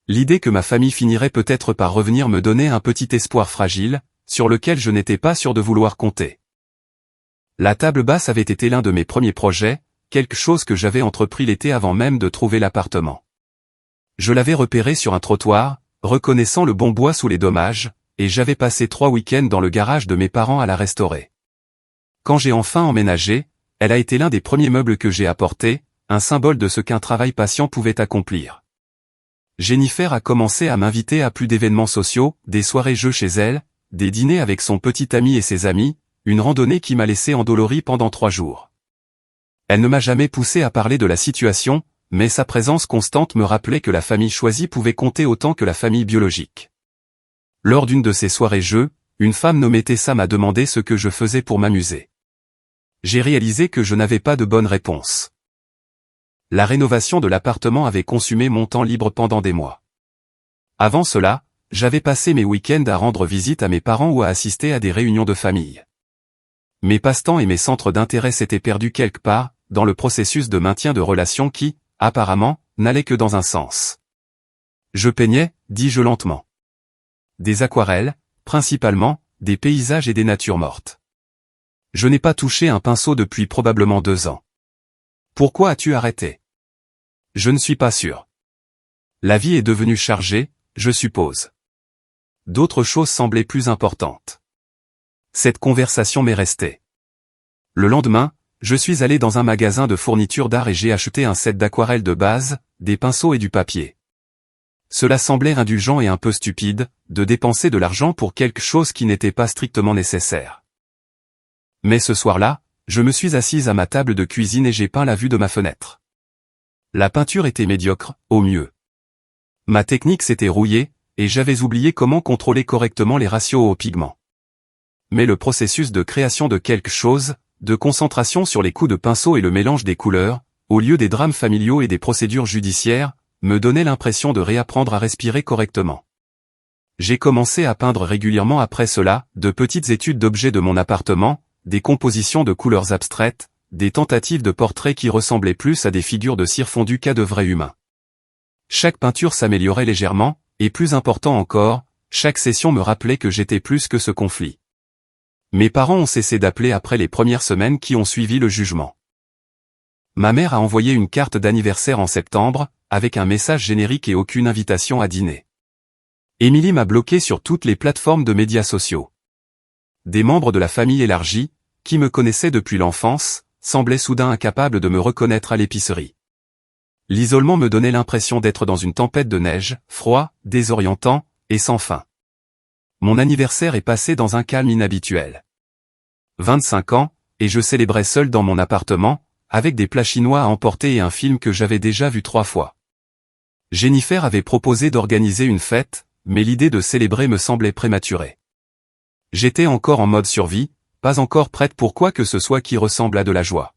L'idée que ma famille finirait peut-être par revenir me donnait un petit espoir fragile, sur lequel je n'étais pas sûr de vouloir compter. La table basse avait été l'un de mes premiers projets, quelque chose que j'avais entrepris l'été avant même de trouver l'appartement. Je l'avais repéré sur un trottoir, reconnaissant le bon bois sous les dommages, et j'avais passé 3 week-ends dans le garage de mes parents à la restaurer. Quand j'ai enfin emménagé, elle a été l'un des premiers meubles que j'ai apportés, un symbole de ce qu'un travail patient pouvait accomplir. Jennifer a commencé à m'inviter à plus d'événements sociaux, des soirées jeux chez elle, des dîners avec son petit ami et ses amis, une randonnée qui m'a laissé endolori pendant 3 jours. Elle ne m'a jamais poussé à parler de la situation, mais sa présence constante me rappelait que la famille choisie pouvait compter autant que la famille biologique. Lors d'une de ces soirées jeux, une femme nommée Tessa m'a demandé ce que je faisais pour m'amuser. J'ai réalisé que je n'avais pas de bonne réponse. La rénovation de l'appartement avait consumé mon temps libre pendant des mois. Avant cela, j'avais passé mes week-ends à rendre visite à mes parents ou à assister à des réunions de famille. Mes passe-temps et mes centres d'intérêt s'étaient perdus quelque part, dans le processus de maintien de relations qui, apparemment, n'allait que dans un sens. Je peignais, dis-je lentement. Des aquarelles, principalement, des paysages et des natures mortes. Je n'ai pas touché un pinceau depuis probablement 2 ans. Pourquoi as-tu arrêté? Je ne suis pas sûr. La vie est devenue chargée, je suppose. D'autres choses semblaient plus importantes. Cette conversation m'est restée. Le lendemain, je suis allé dans un magasin de fournitures d'art et j'ai acheté un set d'aquarelles de base, des pinceaux et du papier. Cela semblait indulgent et un peu stupide, de dépenser de l'argent pour quelque chose qui n'était pas strictement nécessaire. Mais ce soir-là, je me suis assise à ma table de cuisine et j'ai peint la vue de ma fenêtre. La peinture était médiocre, au mieux. Ma technique s'était rouillée, et j'avais oublié comment contrôler correctement les ratios aux pigments. Mais le processus de création de quelque chose, de concentration sur les coups de pinceau et le mélange des couleurs, au lieu des drames familiaux et des procédures judiciaires, me donnait l'impression de réapprendre à respirer correctement. J'ai commencé à peindre régulièrement après cela, de petites études d'objets de mon appartement, des compositions de couleurs abstraites, des tentatives de portraits qui ressemblaient plus à des figures de cire fondue qu'à de vrais humains. Chaque peinture s'améliorait légèrement, et plus important encore, chaque session me rappelait que j'étais plus que ce conflit. Mes parents ont cessé d'appeler après les premières semaines qui ont suivi le jugement. Ma mère a envoyé une carte d'anniversaire en septembre, avec un message générique et aucune invitation à dîner. Émilie m'a bloqué sur toutes les plateformes de médias sociaux. Des membres de la famille élargie, qui me connaissaient depuis l'enfance, semblaient soudain incapables de me reconnaître à l'épicerie. L'isolement me donnait l'impression d'être dans une tempête de neige, froid, désorientant, et sans fin. Mon anniversaire est passé dans un calme inhabituel. 25 ans, et je célébrais seul dans mon appartement, avec des plats chinois à emporter et un film que j'avais déjà vu 3 fois. Jennifer avait proposé d'organiser une fête, mais l'idée de célébrer me semblait prématurée. J'étais encore en mode survie, pas encore prête pour quoi que ce soit qui ressemble à de la joie.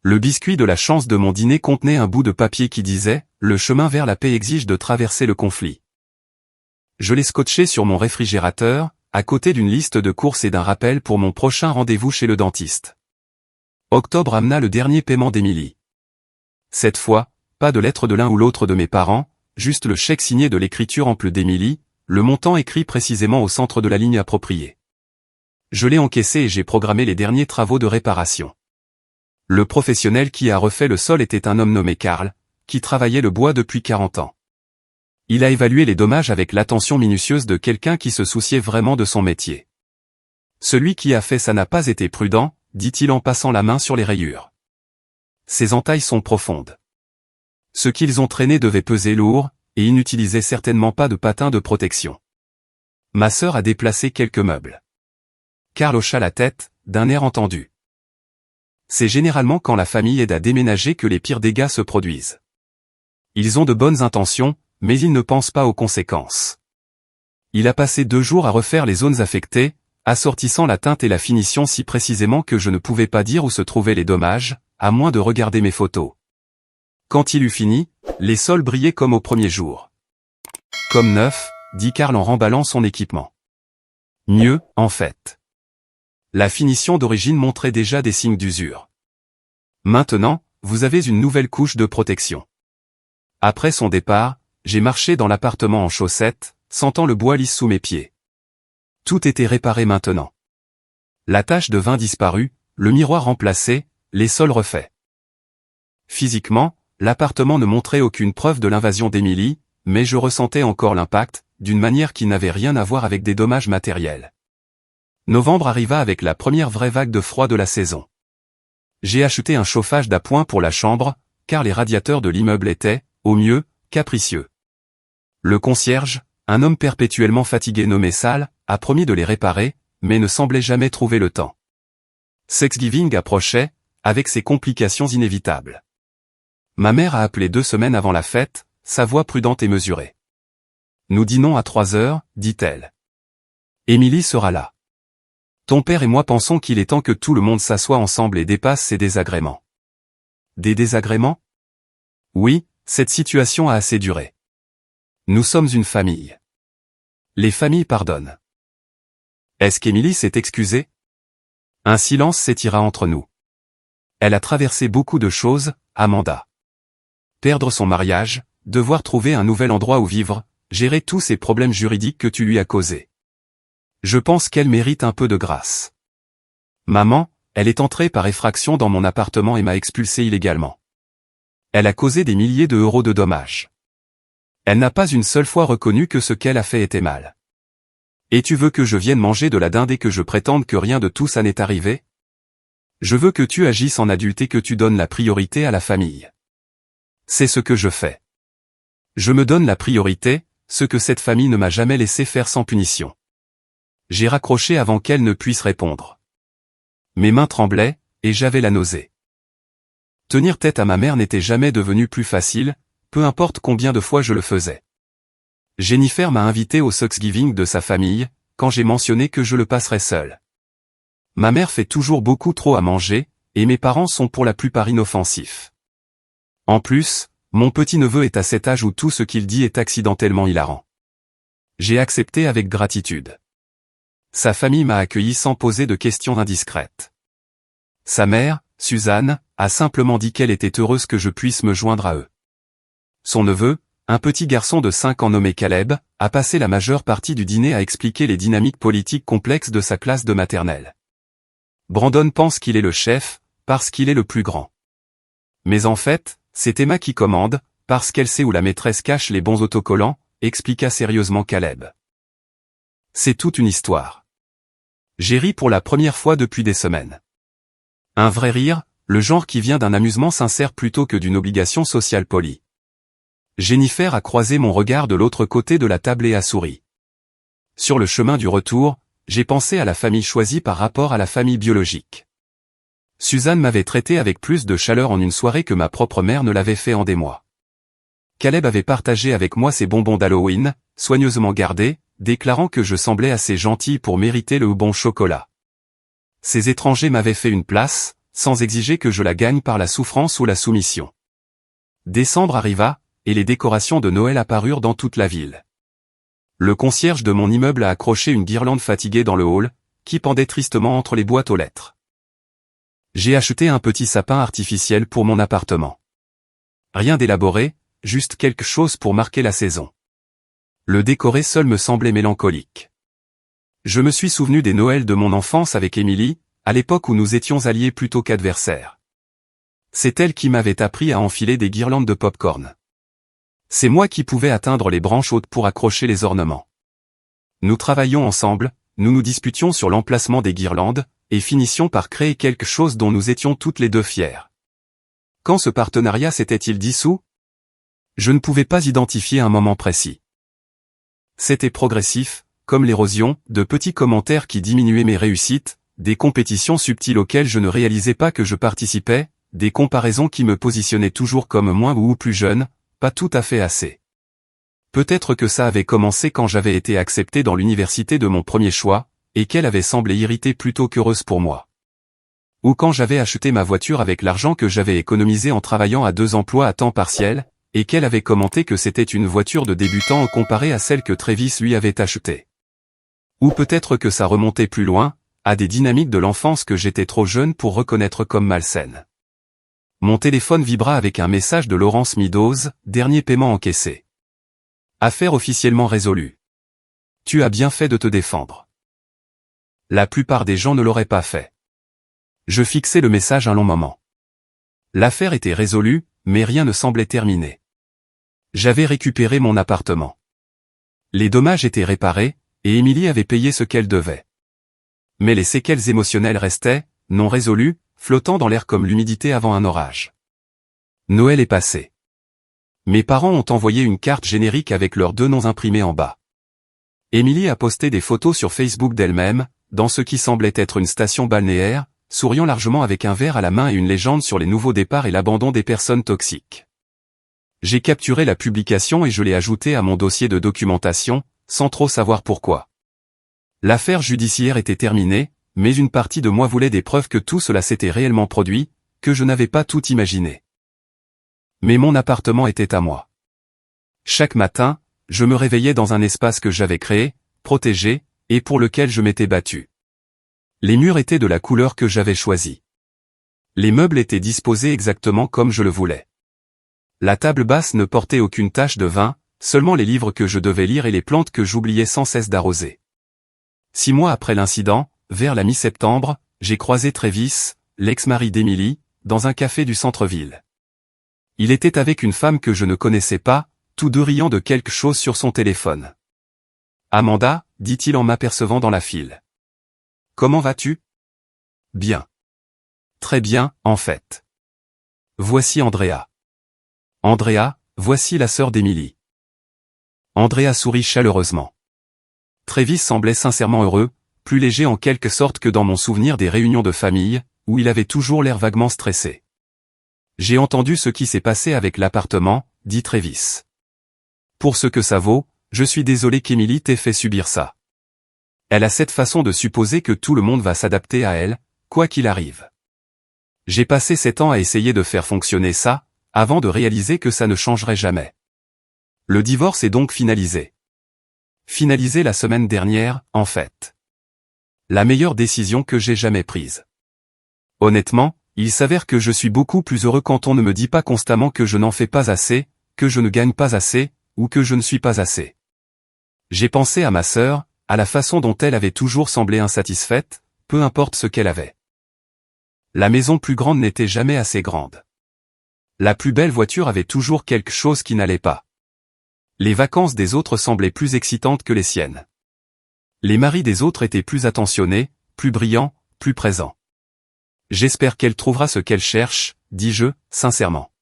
Le biscuit de la chance de mon dîner contenait un bout de papier qui disait « Le chemin vers la paix exige de traverser le conflit ». Je l'ai scotché sur mon réfrigérateur, à côté d'une liste de courses et d'un rappel pour mon prochain rendez-vous chez le dentiste. Octobre amena le dernier paiement d'Émilie. Cette fois, pas de lettre de l'un ou l'autre de mes parents, juste le chèque signé de l'écriture ample d'Émilie, le montant écrit précisément au centre de la ligne appropriée. Je l'ai encaissé et j'ai programmé les derniers travaux de réparation. Le professionnel qui a refait le sol était un homme nommé Karl, qui travaillait le bois depuis 40 ans. Il a évalué les dommages avec l'attention minutieuse de quelqu'un qui se souciait vraiment de son métier. Celui qui a fait ça n'a pas été prudent, dit-il en passant la main sur les rayures. Ces entailles sont profondes. Ce qu'ils ont traîné devait peser lourd, et ils n'utilisaient certainement pas de patins de protection. Ma sœur a déplacé quelques meubles. Karl hocha la tête, d'un air entendu. C'est généralement quand la famille aide à déménager que les pires dégâts se produisent. Ils ont de bonnes intentions, mais ils ne pensent pas aux conséquences. Il a passé 2 jours à refaire les zones affectées, assortissant la teinte et la finition si précisément que je ne pouvais pas dire où se trouvaient les dommages, à moins de regarder mes photos. Quand il eut fini, les sols brillaient comme au premier jour. Comme neuf, dit Karl en remballant son équipement. Mieux, en fait. La finition d'origine montrait déjà des signes d'usure. Maintenant, vous avez une nouvelle couche de protection. Après son départ, j'ai marché dans l'appartement en chaussettes, sentant le bois lisse sous mes pieds. Tout était réparé maintenant. La tache de vin disparue, le miroir remplacé, les sols refaits. Physiquement, l'appartement ne montrait aucune preuve de l'invasion d'Emily, mais je ressentais encore l'impact, d'une manière qui n'avait rien à voir avec des dommages matériels. Novembre arriva avec la première vraie vague de froid de la saison. J'ai acheté un chauffage d'appoint pour la chambre, car les radiateurs de l'immeuble étaient, au mieux, capricieux. Le concierge, un homme perpétuellement fatigué nommé Sal, a promis de les réparer, mais ne semblait jamais trouver le temps. Thanksgiving approchait, avec ses complications inévitables. Ma mère a appelé 2 semaines avant la fête, sa voix prudente et mesurée. Nous dînons à 3 heures, dit-elle. Émilie sera là. Ton père et moi pensons qu'il est temps que tout le monde s'assoie ensemble et dépasse ses désagréments. Des désagréments? Oui, cette situation a assez duré. Nous sommes une famille. Les familles pardonnent. Est-ce qu'Émilie s'est excusée? Un silence s'étira entre nous. Elle a traversé beaucoup de choses, Amanda. Perdre son mariage, devoir trouver un nouvel endroit où vivre, gérer tous ces problèmes juridiques que tu lui as causés. Je pense qu'elle mérite un peu de grâce. Maman, elle est entrée par effraction dans mon appartement et m'a expulsé illégalement. Elle a causé des milliers d'euros de dommages. Elle n'a pas une seule fois reconnu que ce qu'elle a fait était mal. Et tu veux que je vienne manger de la dinde et que je prétende que rien de tout ça n'est arrivé? Je veux que tu agisses en adulte et que tu donnes la priorité à la famille. C'est ce que je fais. Je me donne la priorité, ce que cette famille ne m'a jamais laissé faire sans punition. J'ai raccroché avant qu'elle ne puisse répondre. Mes mains tremblaient, et j'avais la nausée. Tenir tête à ma mère n'était jamais devenu plus facile, peu importe combien de fois je le faisais. Jennifer m'a invité au Thanksgiving de sa famille, quand j'ai mentionné que je le passerais seul. Ma mère fait toujours beaucoup trop à manger, et mes parents sont pour la plupart inoffensifs. En plus, mon petit-neveu est à cet âge où tout ce qu'il dit est accidentellement hilarant. J'ai accepté avec gratitude. Sa famille m'a accueilli sans poser de questions indiscrètes. Sa mère, Suzanne, a simplement dit qu'elle était heureuse que je puisse me joindre à eux. Son neveu, un petit garçon de 5 ans nommé Caleb, a passé la majeure partie du dîner à expliquer les dynamiques politiques complexes de sa classe de maternelle. Brandon pense qu'il est le chef, parce qu'il est le plus grand. Mais en fait, c'est Emma qui commande, parce qu'elle sait où la maîtresse cache les bons autocollants, expliqua sérieusement Caleb. C'est toute une histoire. J'ai ri pour la première fois depuis des semaines. Un vrai rire, le genre qui vient d'un amusement sincère plutôt que d'une obligation sociale polie. Jennifer a croisé mon regard de l'autre côté de la table et a souri. Sur le chemin du retour, j'ai pensé à la famille choisie par rapport à la famille biologique. Suzanne m'avait traité avec plus de chaleur en une soirée que ma propre mère ne l'avait fait en des mois. Caleb avait partagé avec moi ses bonbons d'Halloween, soigneusement gardés, déclarant que je semblais assez gentil pour mériter le bon chocolat. Ces étrangers m'avaient fait une place, sans exiger que je la gagne par la souffrance ou la soumission. Décembre arriva, et les décorations de Noël apparurent dans toute la ville. Le concierge de mon immeuble a accroché une guirlande fatiguée dans le hall, qui pendait tristement entre les boîtes aux lettres. J'ai acheté un petit sapin artificiel pour mon appartement. Rien d'élaboré, juste quelque chose pour marquer la saison. Le décorer seul me semblait mélancolique. Je me suis souvenu des Noëls de mon enfance avec Émilie, à l'époque où nous étions alliés plutôt qu'adversaires. C'est elle qui m'avait appris à enfiler des guirlandes de pop-corn. C'est moi qui pouvais atteindre les branches hautes pour accrocher les ornements. Nous travaillions ensemble, nous nous disputions sur l'emplacement des guirlandes, et finissions par créer quelque chose dont nous étions toutes les deux fiers. Quand ce partenariat s'était-il dissous? Je ne pouvais pas identifier un moment précis. C'était progressif, comme l'érosion, de petits commentaires qui diminuaient mes réussites, des compétitions subtiles auxquelles je ne réalisais pas que je participais, des comparaisons qui me positionnaient toujours comme moins ou plus jeune, pas tout à fait assez. Peut-être que ça avait commencé quand j'avais été accepté dans l'université de mon premier choix, et qu'elle avait semblé irritée plutôt qu'heureuse pour moi. Ou quand j'avais acheté ma voiture avec l'argent que j'avais économisé en travaillant à 2 emplois à temps partiel, et qu'elle avait commenté que c'était une voiture de débutant comparée à celle que Travis lui avait achetée. Ou peut-être que ça remontait plus loin, à des dynamiques de l'enfance que j'étais trop jeune pour reconnaître comme malsaines. Mon téléphone vibra avec un message de Laurence Meadows, dernier paiement encaissé. Affaire officiellement résolue. Tu as bien fait de te défendre. La plupart des gens ne l'auraient pas fait. Je fixais le message un long moment. L'affaire était résolue, mais rien ne semblait terminé. J'avais récupéré mon appartement. Les dommages étaient réparés, et Émilie avait payé ce qu'elle devait. Mais les séquelles émotionnelles restaient, non résolues, flottant dans l'air comme l'humidité avant un orage. Noël est passé. Mes parents ont envoyé une carte générique avec leurs 2 noms imprimés en bas. Émilie a posté des photos sur Facebook d'elle-même, dans ce qui semblait être une station balnéaire, souriant largement avec un verre à la main et une légende sur les nouveaux départs et l'abandon des personnes toxiques. J'ai capturé la publication et je l'ai ajoutée à mon dossier de documentation, sans trop savoir pourquoi. L'affaire judiciaire était terminée, mais une partie de moi voulait des preuves que tout cela s'était réellement produit, que je n'avais pas tout imaginé. Mais mon appartement était à moi. Chaque matin, je me réveillais dans un espace que j'avais créé, protégé, et pour lequel je m'étais battu. Les murs étaient de la couleur que j'avais choisie. Les meubles étaient disposés exactement comme je le voulais. La table basse ne portait aucune tache de vin, seulement les livres que je devais lire et les plantes que j'oubliais sans cesse d'arroser. 6 mois après l'incident, vers la mi-septembre, j'ai croisé Travis, l'ex-mari d'Émilie, dans un café du centre-ville. Il était avec une femme que je ne connaissais pas, tous deux riant de quelque chose sur son téléphone. « Amanda » dit-il en m'apercevant dans la file. « Comment vas-tu ? » »« Bien. »« Très bien, en fait. »« Voici Andrea. »« Andrea, voici la sœur d'Émilie. » Andrea sourit chaleureusement. Travis semblait sincèrement heureux, plus léger en quelque sorte que dans mon souvenir des réunions de famille, où il avait toujours l'air vaguement stressé. « J'ai entendu ce qui s'est passé avec l'appartement, » dit Travis. « Pour ce que ça vaut, je suis désolé qu'Émilie t'ait fait subir ça. Elle a cette façon de supposer que tout le monde va s'adapter à elle, quoi qu'il arrive. J'ai passé 7 ans à essayer de faire fonctionner ça, avant de réaliser que ça ne changerait jamais. Le divorce est donc finalisé. Finalisé la semaine dernière, en fait. La meilleure décision que j'ai jamais prise. Honnêtement, il s'avère que je suis beaucoup plus heureux quand on ne me dit pas constamment que je n'en fais pas assez, que je ne gagne pas assez, ou que je ne suis pas assez. J'ai pensé à ma sœur, à la façon dont elle avait toujours semblé insatisfaite, peu importe ce qu'elle avait. La maison plus grande n'était jamais assez grande. La plus belle voiture avait toujours quelque chose qui n'allait pas. Les vacances des autres semblaient plus excitantes que les siennes. Les maris des autres étaient plus attentionnés, plus brillants, plus présents. J'espère qu'elle trouvera ce qu'elle cherche, dis-je, sincèrement.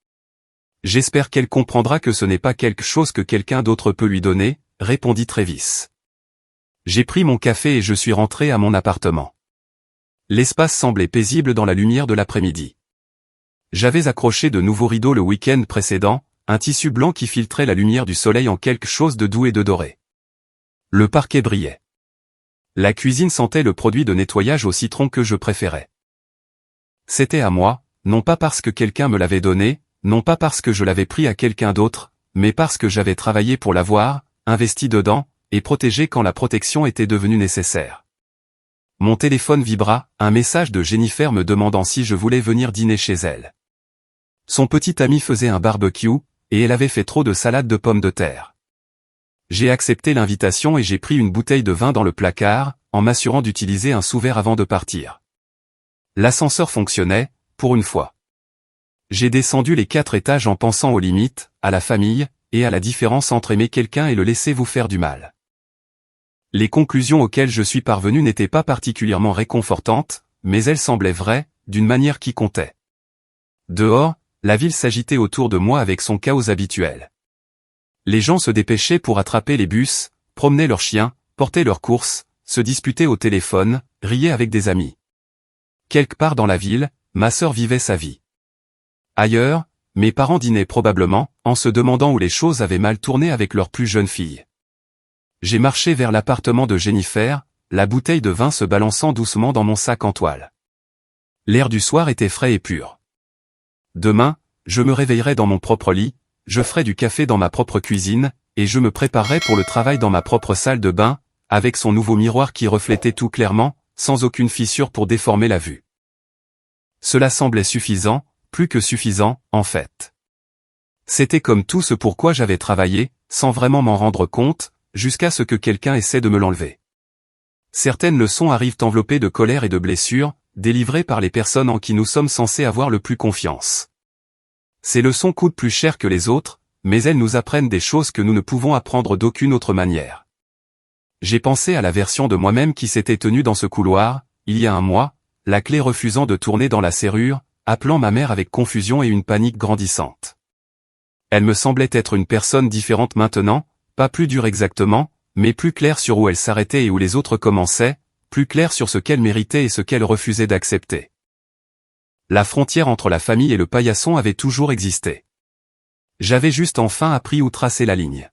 J'espère qu'elle comprendra que ce n'est pas quelque chose que quelqu'un d'autre peut lui donner, répondit Travis. J'ai pris mon café et je suis rentré à mon appartement. L'espace semblait paisible dans la lumière de l'après-midi. J'avais accroché de nouveaux rideaux le week-end précédent, un tissu blanc qui filtrait la lumière du soleil en quelque chose de doux et de doré. Le parquet brillait. La cuisine sentait le produit de nettoyage au citron que je préférais. C'était à moi, non pas parce que quelqu'un me l'avait donné, non pas parce que je l'avais pris à quelqu'un d'autre, mais parce que j'avais travaillé pour l'avoir, investi dedans, et protégé quand la protection était devenue nécessaire. Mon téléphone vibra, un message de Jennifer me demandant si je voulais venir dîner chez elle. Son petit ami faisait un barbecue, et elle avait fait trop de salade de pommes de terre. J'ai accepté l'invitation et j'ai pris une bouteille de vin dans le placard, en m'assurant d'utiliser un sous-verre avant de partir. L'ascenseur fonctionnait, pour une fois. J'ai descendu les 4 étages en pensant aux limites, à la famille, et à la différence entre aimer quelqu'un et le laisser vous faire du mal. Les conclusions auxquelles je suis parvenu n'étaient pas particulièrement réconfortantes, mais elles semblaient vraies, d'une manière qui comptait. Dehors, la ville s'agitait autour de moi avec son chaos habituel. Les gens se dépêchaient pour attraper les bus, promenaient leurs chiens, portaient leurs courses, se disputaient au téléphone, riaient avec des amis. Quelque part dans la ville, ma sœur vivait sa vie. Ailleurs, mes parents dînaient probablement, en se demandant où les choses avaient mal tourné avec leur plus jeune fille. J'ai marché vers l'appartement de Jennifer, la bouteille de vin se balançant doucement dans mon sac en toile. L'air du soir était frais et pur. Demain, je me réveillerai dans mon propre lit, je ferai du café dans ma propre cuisine, et je me préparerai pour le travail dans ma propre salle de bain, avec son nouveau miroir qui reflétait tout clairement, sans aucune fissure pour déformer la vue. Cela semblait suffisant, plus que suffisant, en fait. C'était comme tout ce pour quoi j'avais travaillé, sans vraiment m'en rendre compte, jusqu'à ce que quelqu'un essaie de me l'enlever. Certaines leçons arrivent enveloppées de colère et de blessures, délivrées par les personnes en qui nous sommes censés avoir le plus confiance. Ces leçons coûtent plus cher que les autres, mais elles nous apprennent des choses que nous ne pouvons apprendre d'aucune autre manière. J'ai pensé à la version de moi-même qui s'était tenue dans ce couloir, il y a un mois, la clé refusant de tourner dans la serrure, appelant ma mère avec confusion et une panique grandissante. Elle me semblait être une personne différente maintenant, pas plus dure exactement, mais plus claire sur où elle s'arrêtait et où les autres commençaient, plus claire sur ce qu'elle méritait et ce qu'elle refusait d'accepter. La frontière entre la famille et le paillasson avait toujours existé. J'avais juste enfin appris où tracer la ligne.